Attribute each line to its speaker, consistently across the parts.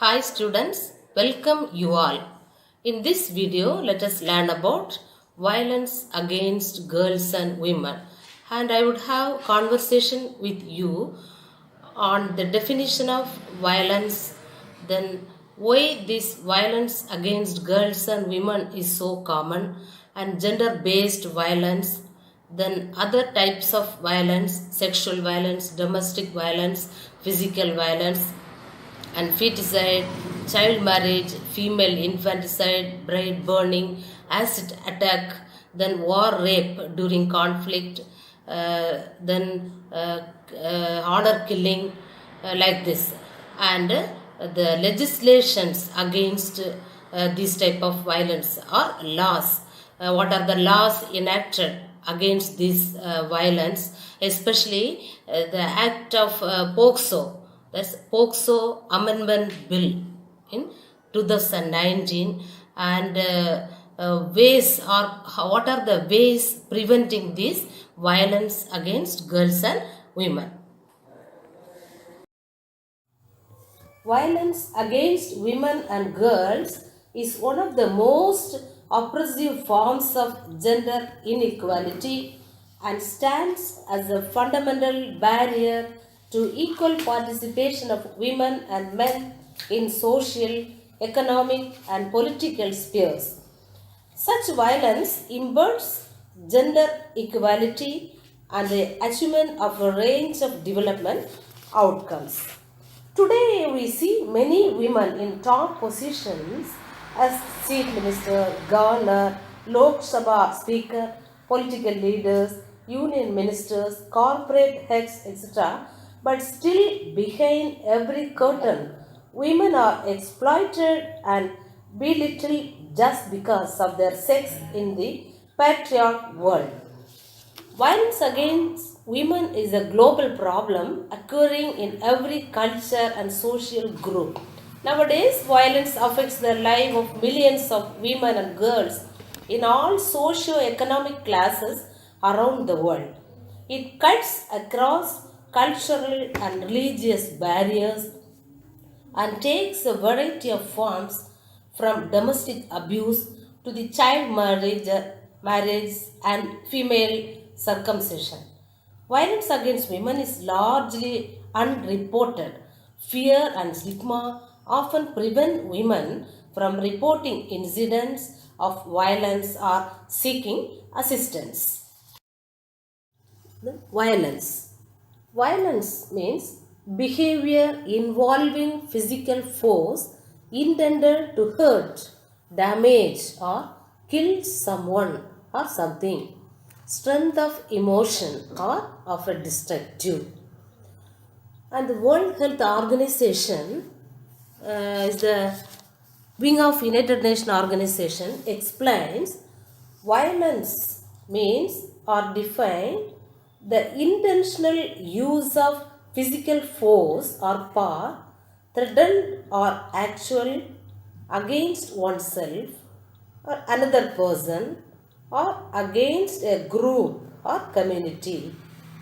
Speaker 1: Hi students, welcome you all. In this video, let us learn about violence against girls and women. And I would have conversation with you on the definition of violence, then why this violence against girls and women is so common, and gender-based violence, then other types of violence, sexual violence, domestic violence, physical violence, and feticide, child marriage, female infanticide, bride burning, acid attack, then war rape during conflict, then honor killing, like this. And the legislations against this type of violence or laws. What are the laws enacted against this violence, especially the act of POCSO, that's POCSO Amendment Bill in 2019, and ways, or what are the ways preventing this violence against girls and women. Violence against women and girls is one of the most oppressive forms of gender inequality and stands as a fundamental barrier to equal participation of women and men in social, economic, and political spheres. Such violence impedes gender equality and the achievement of a range of development outcomes. Today, we see many women in top positions as Chief Minister, Governor, Lok Sabha Speaker, political leaders, union ministers, corporate heads, etc. But still, behind every curtain, women are exploited and belittled just because of their sex in the patriarchal world. Violence against women is a global problem occurring in every culture and social group. Nowadays, violence affects the life of millions of women and girls in all socio-economic classes around the world. It cuts across cultural and religious barriers and takes a variety of forms from domestic abuse to the child marriage and female circumcision. Violence against women is largely unreported. Fear and stigma often prevent women from reporting incidents of violence or seeking assistance. Violence. Violence means behavior involving physical force intended to hurt, damage, or kill someone or something. Strength of emotion or of a destructive. And the World Health Organization is the wing of United Nations Organization, explains violence means or defined the intentional use of physical force or power, threatened or actual, against oneself or another person or against a group or community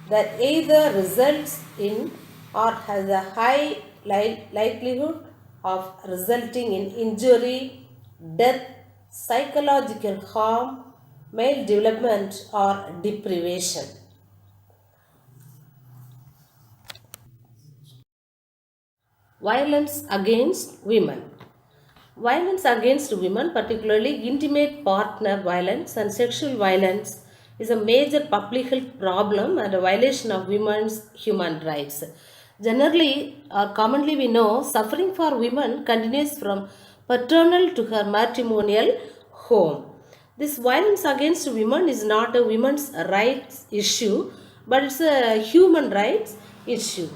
Speaker 1: that either results in or has a high likelihood of resulting in injury, death, psychological harm, maldevelopment, or deprivation. Violence against women. Violence against women, particularly intimate partner violence and sexual violence, is a major public health problem and a violation of women's human rights. Generally, or commonly we know, suffering for women continues from paternal to her matrimonial home. This violence against women is not a women's rights issue, but it's a human rights issue.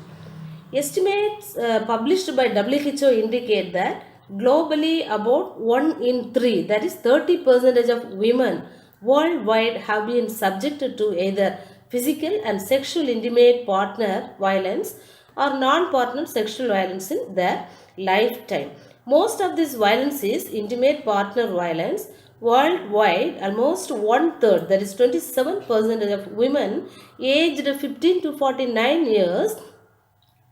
Speaker 1: Estimates published by WHO indicate that globally about 1 in 3, that is 30% of women worldwide, have been subjected to either physical and sexual intimate partner violence or non-partner sexual violence in their lifetime. Most of this violence is intimate partner violence. Worldwide, almost 1/3, that is 27% of women aged 15 to 49 years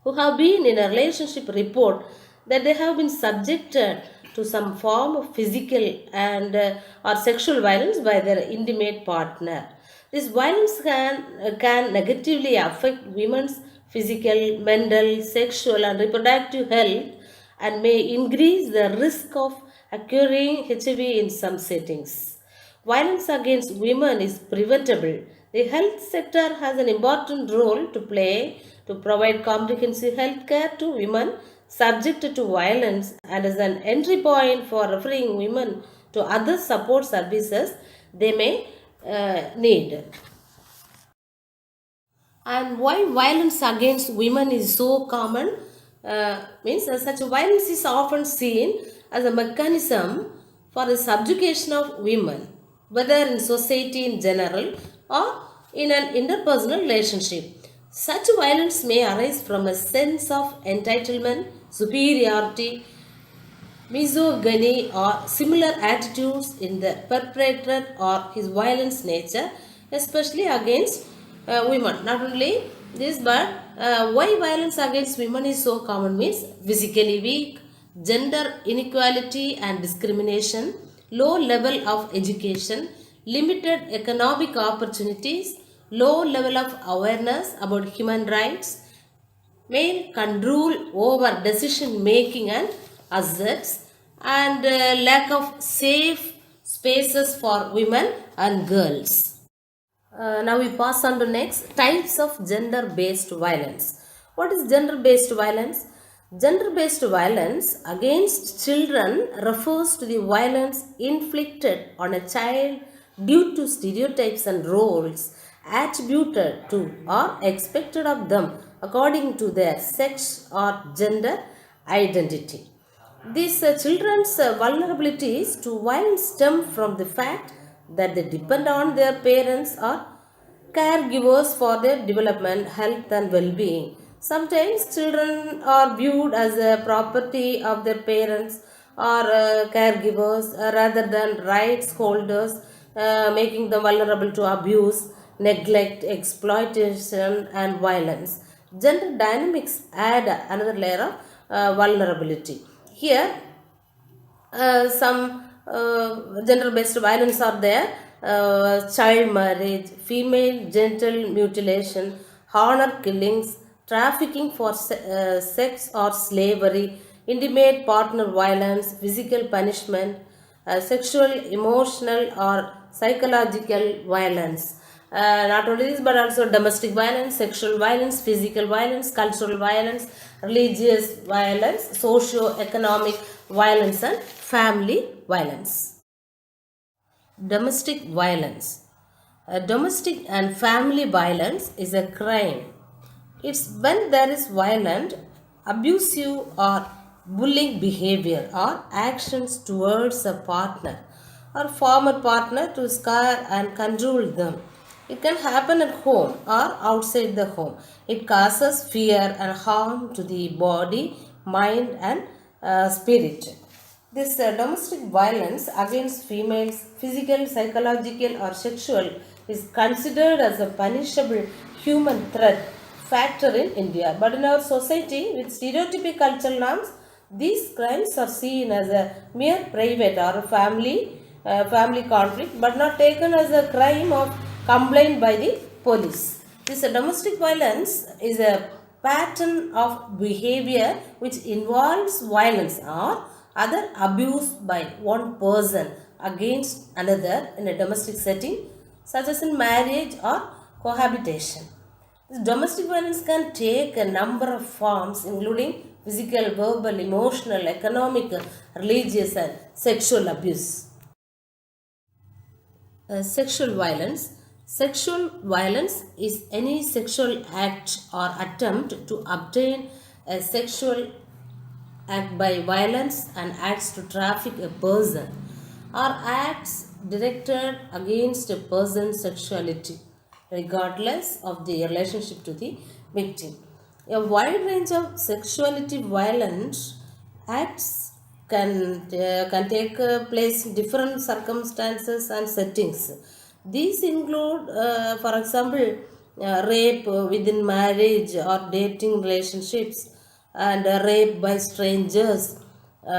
Speaker 1: who have been in a relationship report that they have been subjected to some form of physical and or sexual violence by their intimate partner. This violence can negatively affect women's physical, mental, sexual, and reproductive health and may increase the risk of acquiring HIV in some settings. Violence against women is preventable. The health sector has an important role to play to provide comprehensive health care to women subjected to violence and as an entry point for referring women to other support services they may need. And why violence against women is so common means such violence is often seen as a mechanism for the subjugation of women, whether in society in general or in an interpersonal relationship. Such violence may arise from a sense of entitlement, superiority, misogyny, or similar attitudes in the perpetrator or his violence nature, especially against women. Not only this, but why violence against women is so common means physically weak, gender inequality and discrimination, low level of education, limited economic opportunities, low level of awareness about human rights, male control over decision making and assets, and lack of safe spaces for women and girls. Now we pass on to next types of gender based violence. What is gender based violence? Gender based violence against children refers to the violence inflicted on a child due to stereotypes and roles attributed to or expected of them according to their sex or gender identity. These children's vulnerabilities to violence stem from the fact that they depend on their parents or caregivers for their development, health, and well being. Sometimes children are viewed as a property of their parents or caregivers rather than rights holders, making them vulnerable to abuse, neglect, exploitation, and violence. Gender dynamics add another layer of vulnerability. Here, some gender based violence are there, child marriage, female genital mutilation, honor killings, trafficking for sex or slavery, intimate partner violence, physical punishment, sexual, emotional, or psychological violence. Not only this, but also domestic violence, sexual violence, physical violence, cultural violence, religious violence, socio-economic violence, and family violence. Domestic violence. Domestic and family violence is a crime. It's when there is violent, abusive, or bullying behavior or actions towards a partner or former partner to scar and control them. It can happen at home or outside the home. It causes fear and harm to the body, mind, and spirit. This domestic violence against females, physical, psychological, or sexual, is considered as a punishable human threat factor in India. But in our society, with stereotypic cultural norms, these crimes are seen as a mere private or family conflict, but not taken as a crime of complaint by the police. This domestic violence is a pattern of behavior which involves violence or other abuse by one person against another in a domestic setting, such as in marriage or cohabitation. This domestic violence can take a number of forms, including physical, verbal, emotional, economic, religious, and sexual abuse. Sexual violence. Sexual violence is any sexual act or attempt to obtain a sexual act by violence and acts to traffic a person or acts directed against a person's sexuality regardless of the relationship to the victim. A wide range of sexuality violence acts can take place in different circumstances and settings. These include, for example, rape within marriage or dating relationships, and rape by strangers,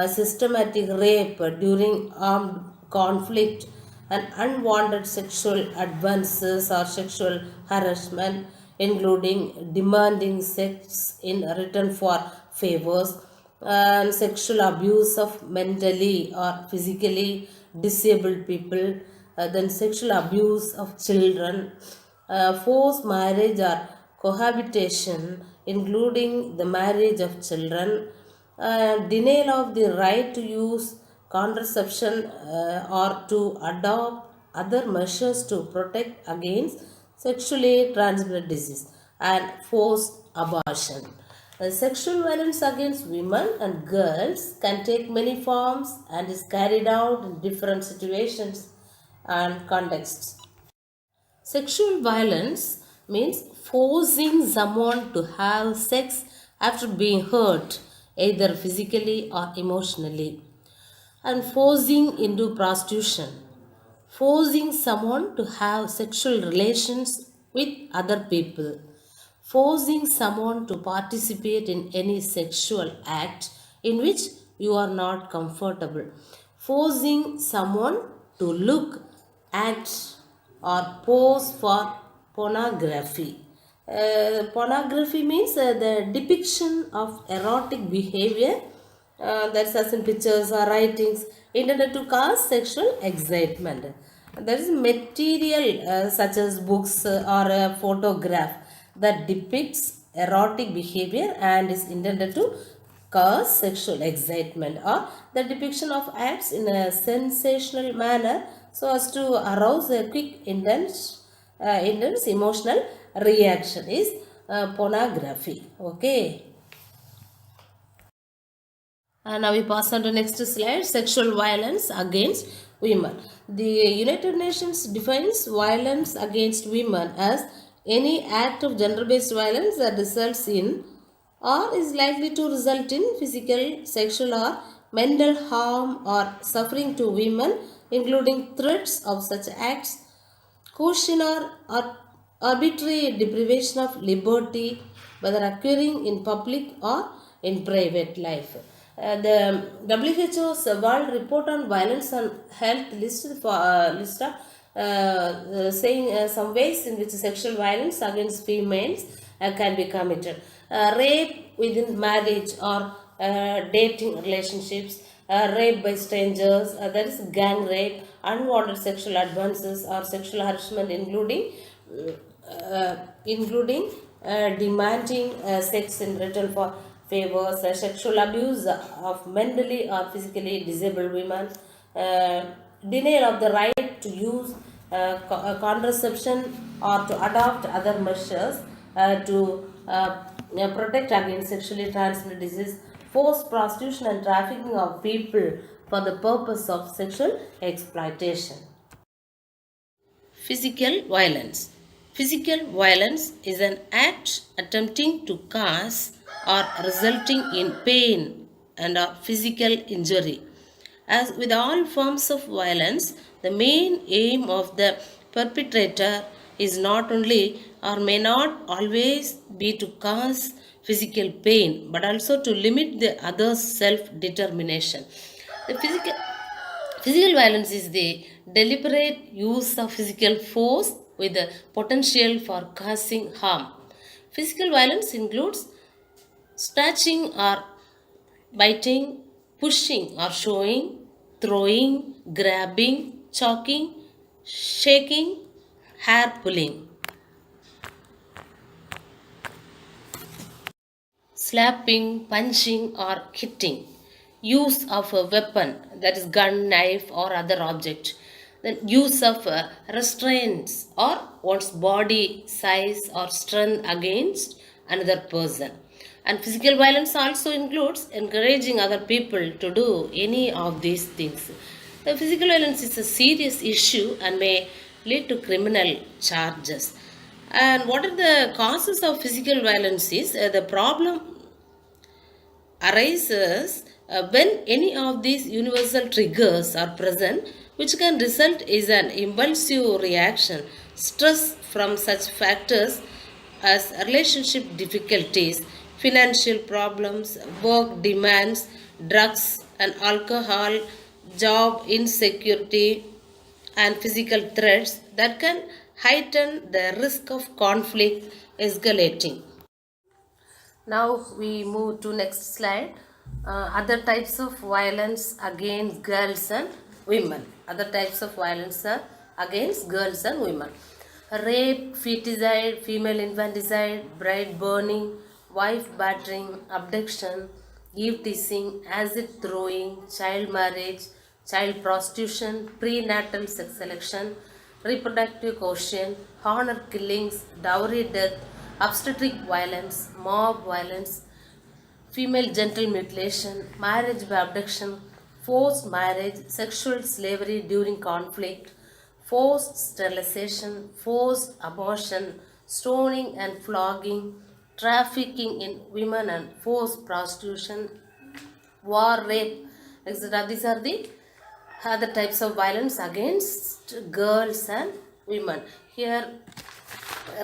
Speaker 1: systematic rape during armed conflict, and unwanted sexual advances or sexual harassment, including demanding sex in return for favors, and sexual abuse of mentally or physically disabled people, then sexual abuse of children, forced marriage or cohabitation, including the marriage of children, denial of the right to use contraception or to adopt other measures to protect against sexually transmitted disease, and forced abortion. Sexual violence against women and girls can take many forms and is carried out in different situations and contexts. Sexual violence means forcing someone to have sex after being hurt, either physically or emotionally, and forcing into prostitution, forcing someone to have sexual relations with other people, forcing someone to participate in any sexual act in which you are not comfortable, forcing someone to look, act, or pose for pornography. Pornography means the depiction of erotic behavior, that's as in pictures or writings intended to cause sexual excitement. There is material such as books or a photograph that depicts erotic behavior and is intended to cause sexual excitement, or the depiction of acts in a sensational manner so as to arouse a quick intense emotional reaction is pornography. Okay. Now we pass on to next slide, sexual violence against women. The United Nations defines violence against women as any act of gender-based violence that results in or is likely to result in physical, sexual or mental harm or suffering to women, including threats of such acts, coercion or arbitrary deprivation of liberty, whether occurring in public or in private life. The WHO's World Report on Violence and Health list of saying some ways in which sexual violence against females can be committed. Rape within marriage or dating relationships, rape by strangers, that is gang rape, unwanted sexual advances or sexual harassment, including demanding sex in return for favors, sexual abuse of mentally or physically disabled women, denial of the right to use contraception or to adopt other measures to protect against sexually transmitted disease, forced prostitution and trafficking of people for the purpose of sexual exploitation. Physical violence. Physical violence is an act attempting to cause or resulting in pain and or physical injury. As with all forms of violence, the main aim of the perpetrator is not only or may not always be to cause physical pain but also to limit the other's self-determination. The physical violence is the deliberate use of physical force with the potential for causing harm. Physical violence includes snatching or biting, pushing or showing, throwing, grabbing, choking, shaking, hair pulling, slapping, punching or hitting, use of a weapon, that is gun, knife or other object, then use of restraints or one's body size or strength against another person. And physical violence also includes encouraging other people to do any of these things. The physical violence is a serious issue and may lead to criminal charges. And what are the causes of physical violence is the problem arises when any of these universal triggers are present, which can result in an impulsive reaction. Stress from such factors as relationship difficulties, financial problems, work demands, drugs and alcohol, job insecurity, and physical threats that can heighten the risk of conflict escalating. Now we move to next slide. Other types of violence against girls and women. Other types of violence are against girls and women. Rape, feticide, female infanticide, bride burning, wife battering, abduction, eve teasing, acid throwing, child marriage, child prostitution, prenatal sex selection, reproductive coercion, honor killings, dowry death, obstetric violence, mob violence, female genital mutilation, marriage by abduction, forced marriage, sexual slavery during conflict, forced sterilization, forced abortion, stoning and flogging, trafficking in women and forced prostitution, war, rape, etc. These are the other types of violence against girls and women. Here,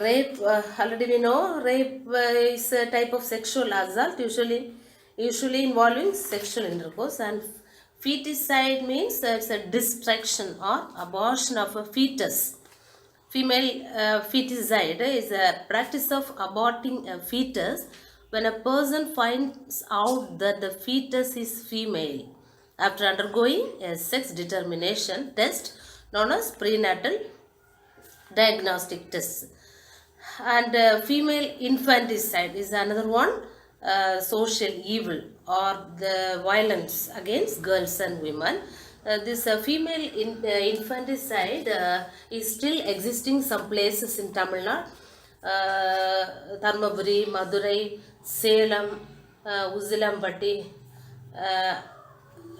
Speaker 1: rape, already we know, rape is a type of sexual assault, usually involving sexual intercourse, and feticide means it's a destruction or abortion of a fetus. Female feticide is a practice of aborting a fetus when a person finds out that the fetus is female after undergoing a sex determination test known as prenatal diagnostic test. And female infanticide is another one, social evil or the violence against girls and women. This female infanticide is still existing some places in Tamil Nadu, Dharmaburi, Madurai, Salem, Uzilambatti,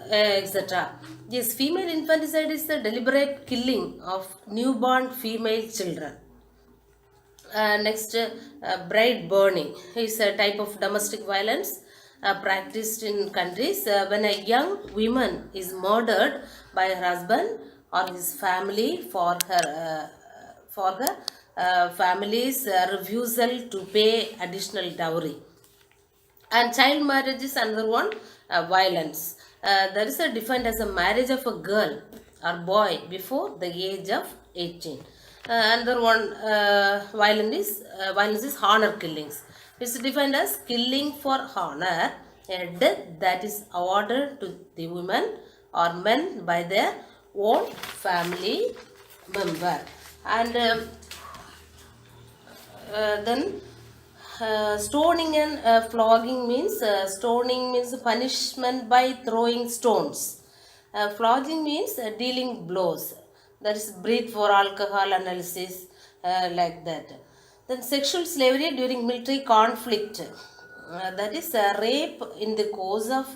Speaker 1: etc. This female infanticide is the deliberate killing of newborn female children. Next, bride burning is a type of domestic violence practiced in countries when a young woman is murdered by her husband or his family for her family's refusal to pay additional dowry. And child marriage is another one, violence. That is defined as a marriage of a girl or boy before the age of 18. Another one, violence is honor killings. It's defined as killing for honor, a death that is awarded to the women or men by their own family member. And then stoning and flogging means punishment by throwing stones. Flogging means dealing blows. That is breathe for alcohol analysis, like that. Then sexual slavery during military conflict. That is rape in the course of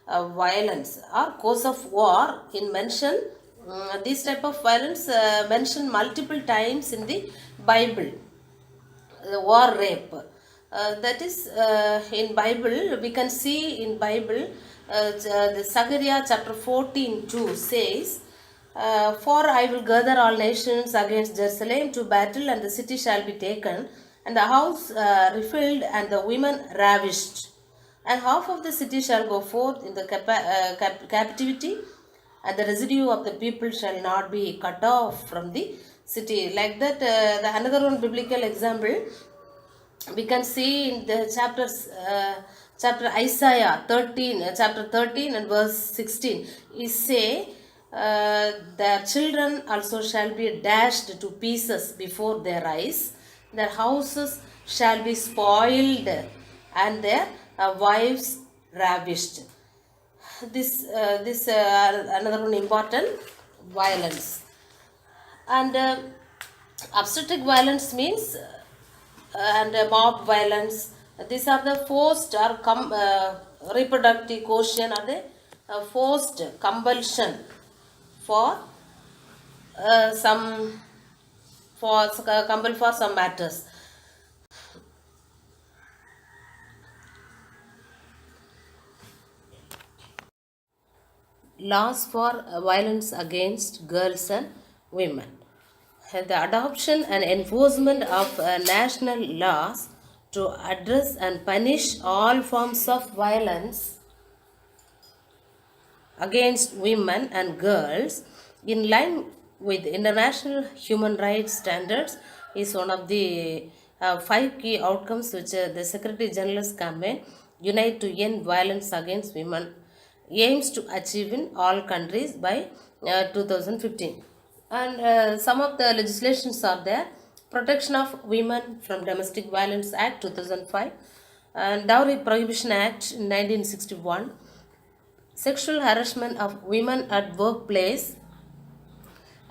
Speaker 1: violence or course of war. In mention, this type of violence mentioned multiple times in the Bible. The war rape. That is in Bible, we can see in Bible, the Zechariah chapter 14:2 says, for I will gather all nations against Jerusalem to battle, and the city shall be taken, and the house refilled, and the women ravished. And half of the city shall go forth in the captivity, and the residue of the people shall not be cut off from the city. Like that, another one biblical example, we can see in the chapter Isaiah 13, chapter 13 and verse 16, is say, their children also shall be dashed to pieces before their eyes, their houses shall be spoiled, and their wives ravished. This another one important violence. And obstetric violence means and mob violence. These are the forced or reproductive coercion, or the forced compulsion for some matters. Laws for violence against girls and women. The adoption and enforcement of national laws to address and punish all forms of violence against women and girls in line with international human rights standards is one of the five key outcomes which the Secretary General's campaign Unite to End Violence Against Women aims to achieve in all countries by 2015. And some of the legislations are there: Protection of Women from Domestic Violence Act 2005, and Dowry Prohibition Act 1961, Sexual Harassment of Women at Workplace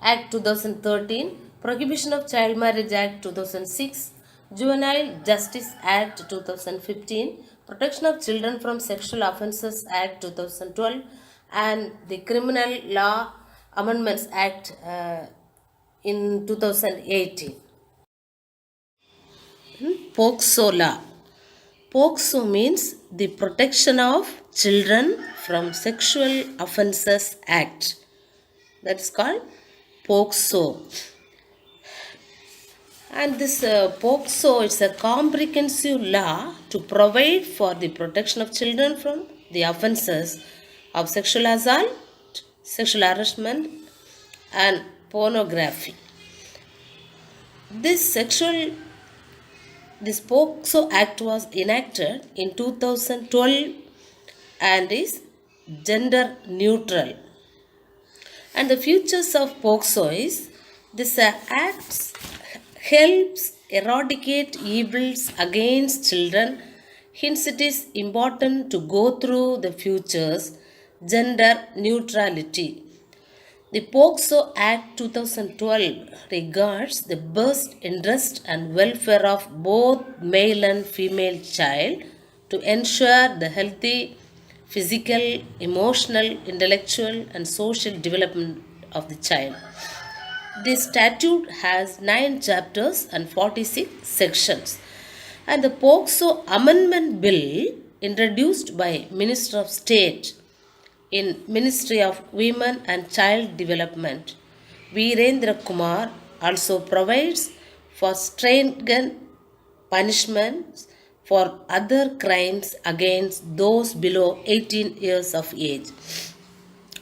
Speaker 1: Act 2013, Prohibition of Child Marriage Act 2006, Juvenile Justice Act 2015, Protection of Children from Sexual Offences Act 2012, and the Criminal Law Amendments Act in 2018. POCSO law. POCSO means the Protection of Children from Sexual Offences Act. That's called POCSO. And this POCSO is a comprehensive law to provide for the protection of children from the offences of sexual assault, sexual harassment, and pornography. This POCSO Act was enacted in 2012 and is gender neutral. And the features of POCSO is this Act helps eradicate evils against children. Hence, it is important to go through the features gender neutrality. The POCSO Act 2012 regards the best interest and welfare of both male and female child to ensure the healthy physical, emotional, intellectual, and social development of the child. The statute has 9 chapters and 46 sections. And the POCSO Amendment Bill introduced by Minister of State in Ministry of Women and Child Development, Virendra Kumar, also provides for stringent punishments for other crimes against those below 18 years of age.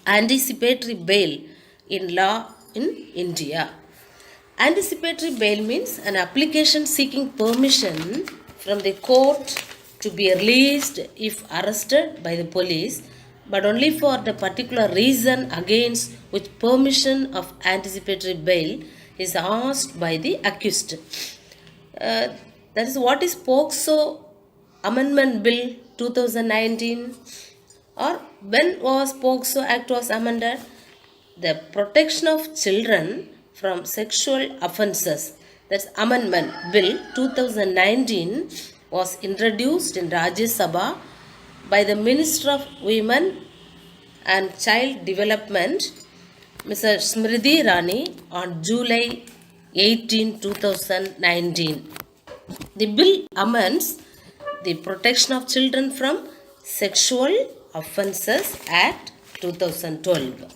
Speaker 1: Anticipatory bail in law in India. Anticipatory bail means an application seeking permission from the court to be released if arrested by the police, but only for the particular reason against which permission of anticipatory bail is asked by the accused. That is what is POCSO Amendment Bill 2019, or when was POCSO Act was amended? The protection of children from sexual offences, that's Amendment Bill 2019, was introduced in Rajya Sabha by the Minister of Women and Child Development, Mr. Smriti Irani, on July 18, 2019. The bill amends the Protection of Children from Sexual Offences Act 2012.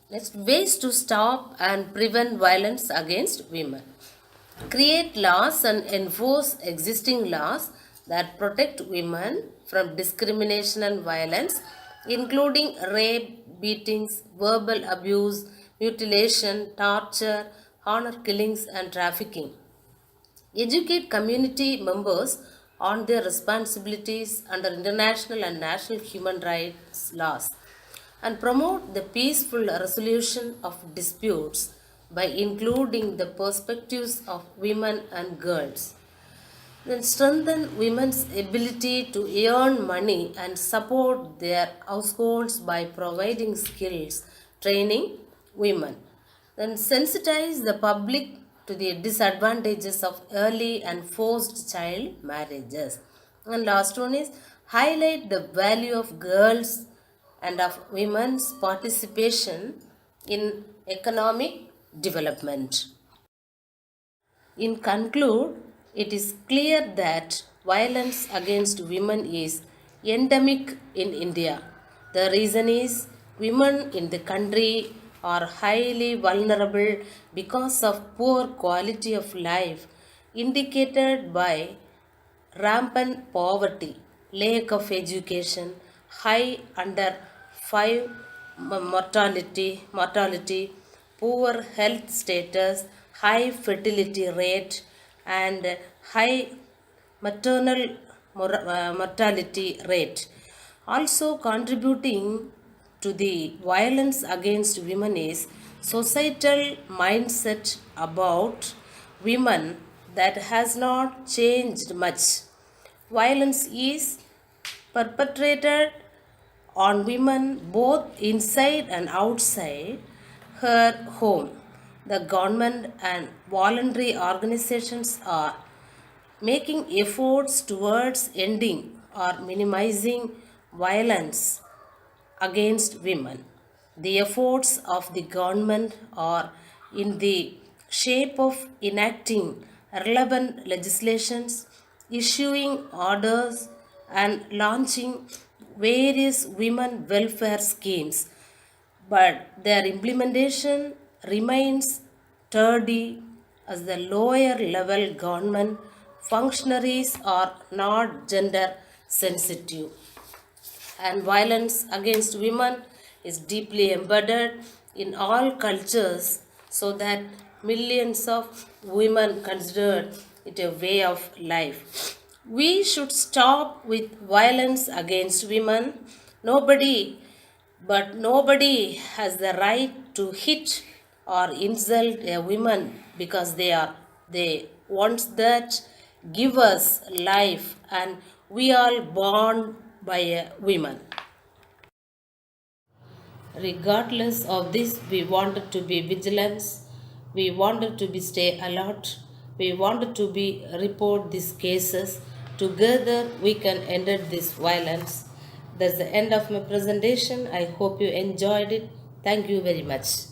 Speaker 1: Next, ways to stop and prevent violence against women. Create laws and enforce existing laws that protect women from discrimination and violence, including rape, beatings, verbal abuse, mutilation, torture, honor killings, and trafficking. Educate community members on their responsibilities under international and national human rights laws, and promote the peaceful resolution of disputes by including the perspectives of women and girls. Then strengthen women's ability to earn money and support their households by providing skills, training women. Then sensitize the public to the disadvantages of early and forced child marriages. And last one is highlight the value of girls and of women's participation in economic development. In conclude, it is clear that violence against women is endemic in India. The reason is women in the country are highly vulnerable because of poor quality of life indicated by rampant poverty, lack of education, high under 5 mortality, poor health status, high fertility rate, and high maternal mortality rate. Also contributing to the violence against women is societal mindset about women that has not changed much. Violence is perpetrated on women both inside and outside her home. The government and voluntary organizations are making efforts towards ending or minimizing violence against women. The efforts of the government are in the shape of enacting relevant legislations, issuing orders, and launching various women welfare schemes, but their implementation remains tardy as the lower level government functionaries are not gender sensitive, and violence against women is deeply embedded in all cultures, so that millions of women consider it a way of life. We should stop with violence against women. Nobody has the right to hit or insult a woman because they want that give us life, and we are born by a woman. Regardless of this, we wanted to be vigilant, we wanted to be stay alert, we wanted to be report these cases. Together we can end this violence. That's the end of my presentation. I hope you enjoyed it. Thank you very much.